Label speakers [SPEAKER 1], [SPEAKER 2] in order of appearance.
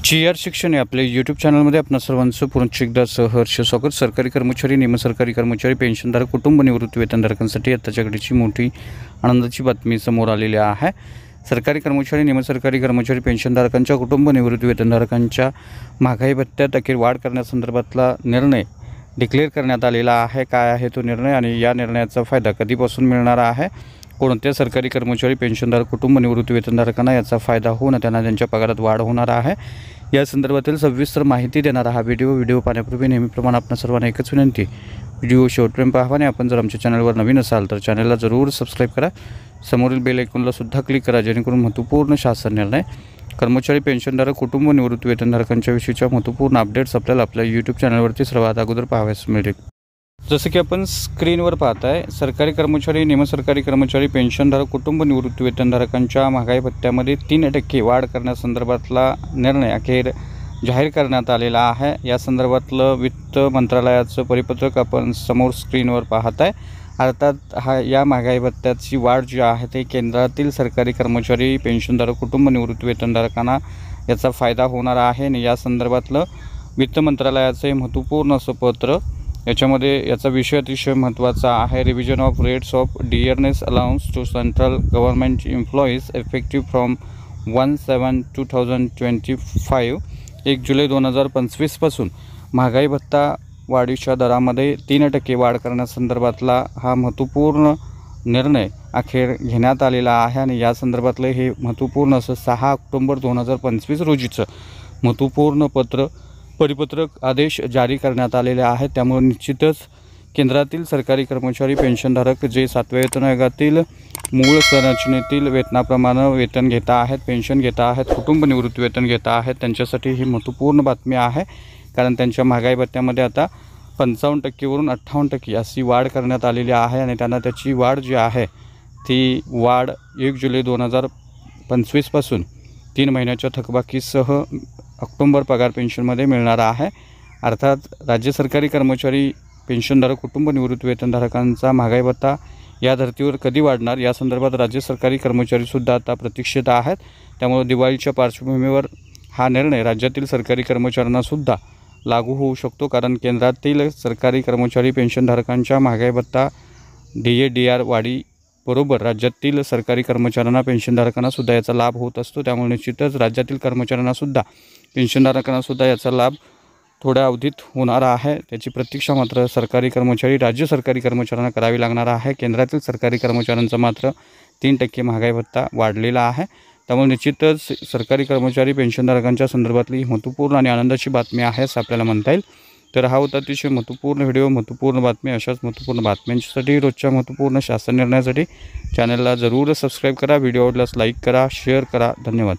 [SPEAKER 1] GR शिक्षण या आपल्या यूट्यूब चॅनलमध्ये आपणा सर्वांचं पुन्हा एकदा सहर्ष स्वागत। सरकारी कर्मचारी, निमसरकारी कर्मचारी, पेन्शनधारक, कुटुंब निवृत्ती वेतनधारकांसाठी आताच्या घडीची मोठी आनंदाची बातमी समोर आलेली आहे। सरकारी कर्मचारी, निमसरकारी कर्मचारी, पेन्शनधारकांच्या, कुटुंब निवृत्ती वेतनधारकांच्या महागाई भत्त्यात अखेर वाढ करण्यासंदर्भातला निर्णय डिक्लेअर करण्यात आलेला आहे। काय आहे तो निर्णय आणि या निर्णयाचा फायदा कधीपासून मिळणार आहे, कोणत्या सरकारी कर्मचारी, पेन्शनधारक, कुटुंब निवृत्ती वेतनधारकांना याचा फायदा होऊन त्यांना त्यांच्या पगारात वाढ होणार आहे, या संदर्भातील सविस्तर माहिती देणारा हा व्हिडिओ पाहण्यापूर्वी नेहमीप्रमाणे आपण सर्वांना एकच विनंती, व्हिडिओ शेवटपर्यंत पाहावा आणि आपण जर आमच्या चॅनलवर नवीन असाल तर चॅनलला जरूर सबस्क्राईब करा, समोरील बेल आयकॉनला सुद्धा क्लिक करा, जेणेकरून महत्त्वपूर्ण शासन निर्णय, कर्मचारी, पेन्शनधारक, कुटुंब निवृत्ती वेतनधारकांच्या विषयीच्या महत्त्वपूर्ण अपडेट्स आपल्याला आपल्या यूट्यूब चॅनलवरती सर्वात अगोदर पाहावयास मिळतील। जसं की आपण स्क्रीनवर पाहताय, सरकारी कर्मचारी, निमसरकारी कर्मचारी, पेन्शनधारक, कुटुंब निवृत्ती वेतनधारकांच्या महागाई भत्त्यामध्ये 3% वाढ करण्यासंदर्भातला निर्णय अखेर जाहीर करण्यात आलेला आहे। या संदर्भातलं वित्त मंत्रालयाचं परिपत्रक आपण समोर स्क्रीनवर पाहताय। अर्थात या महागाई भत्त्याची वाढ जी आहे ते केंद्रातील सरकारी कर्मचारी, पेन्शनधारक, कुटुंब निवृत्ती वेतनधारकांना याचा फायदा होणार आहे आणि या संदर्भातलं वित्त मंत्रालयाचं महत्त्वपूर्ण असं पत्र, याच्यामध्ये याचा विषय अतिशय महत्त्वाचा आहे। Revision of rates of dearness allowance to central government employees effective from 1/7/2025 1 जुलै 2025 पासून महागाई भत्ता वाढीच्या दरामध्ये 3% वाढ करण्यासंदर्भातला हा महत्त्वपूर्ण निर्णय अखेर घेण्यात आलेला आहे आणि या संदर्भातलं हे महत्त्वपूर्ण असं 6 ऑक्टोबर 2025 रोजीचं महत्त्वपूर्ण परिपत्रक आदेश जारी करण्यात आलेले आहेत। त्यामुळे निश्चितच केंद्रातील सरकारी कर्मचारी, पेन्शनधारक जे 7व्या वेतन आयोगातील मूळ संरचनेतील वेतनाप्रमाणे वेतन घेत आहेत, पेन्शन घेत आहेत, कुटुंब निवृत्ती वेतन घेत आहेत, त्यांच्यासाठी ही महत्त्वपूर्ण बातमी आहे। कारण त्यांच्या महागाई भत्त्यामध्ये आता 55% वरून 58% अशी वाढ करण्यात आलेली आहे आणि त्यांना त्याची वाढ जी आहे ती वाढ 1 जुलै 2025 पासून 3 महिन्याच्या थकबाकीसह ऑक्टोबर पगार पेन्शनमध्ये मिळणार आहे। अर्थात राज्य सरकारी कर्मचारी, पेन्शनधारक, कुटुंब निवृत्ती वेतनधारकांचा महागाई भत्ता या धर्तीवर कधी वाढणार या संदर्भात राज्य सरकारी कर्मचारीसुद्धा आता प्रतीक्षित आहेत। त्यामुळे दिवाळीच्या पार्श्वभूमीवर हा निर्णय राज्यातील सरकारी कर्मचाऱ्यांनासुद्धा लागू होऊ शकतो, कारण केंद्रातील सरकारी कर्मचारी, पेन्शनधारकांच्या महागाई भत्ता DA/DR वाढी बरोबर राज्यातील सरकारी कर्मचाऱ्यांना, पेन्शनधारकांनासुद्धा याचा लाभ होत असतो। त्यामुळे निश्चितच राज्यातील कर्मचाऱ्यांनासुद्धा, पेन्शनधारकांनासुद्धा याचा लाभ थोड्या अवधीत होणार आहे। त्याची प्रतीक्षा मात्र सरकारी कर्मचारी, राज्य सरकारी कर्मचाऱ्यांना करावी लागणार आहे। केंद्रातील सरकारी कर्मचाऱ्यांचा मात्र 3% महागाई भत्ता वाढलेला आहे। त्यामुळे निश्चितच सरकारी कर्मचारी, पेन्शनधारकांच्या संदर्भातली महत्त्वपूर्ण आणि आनंदाची बातमी आहे असं आपल्याला म्हणता येईल। तर हा होता अतिशय महत्त्वपूर्ण व्हिडिओ, महत्त्वपूर्ण बातमी। अशाच महत्त्वपूर्ण बातम्यांसाठी, रोजच्या महत्त्वपूर्ण शासन निर्णयासाठी चॅनलला जरूर सबस्क्राईब करा, व्हिडिओ आवडल्यास लाईक करा, शेअर करा। धन्यवाद।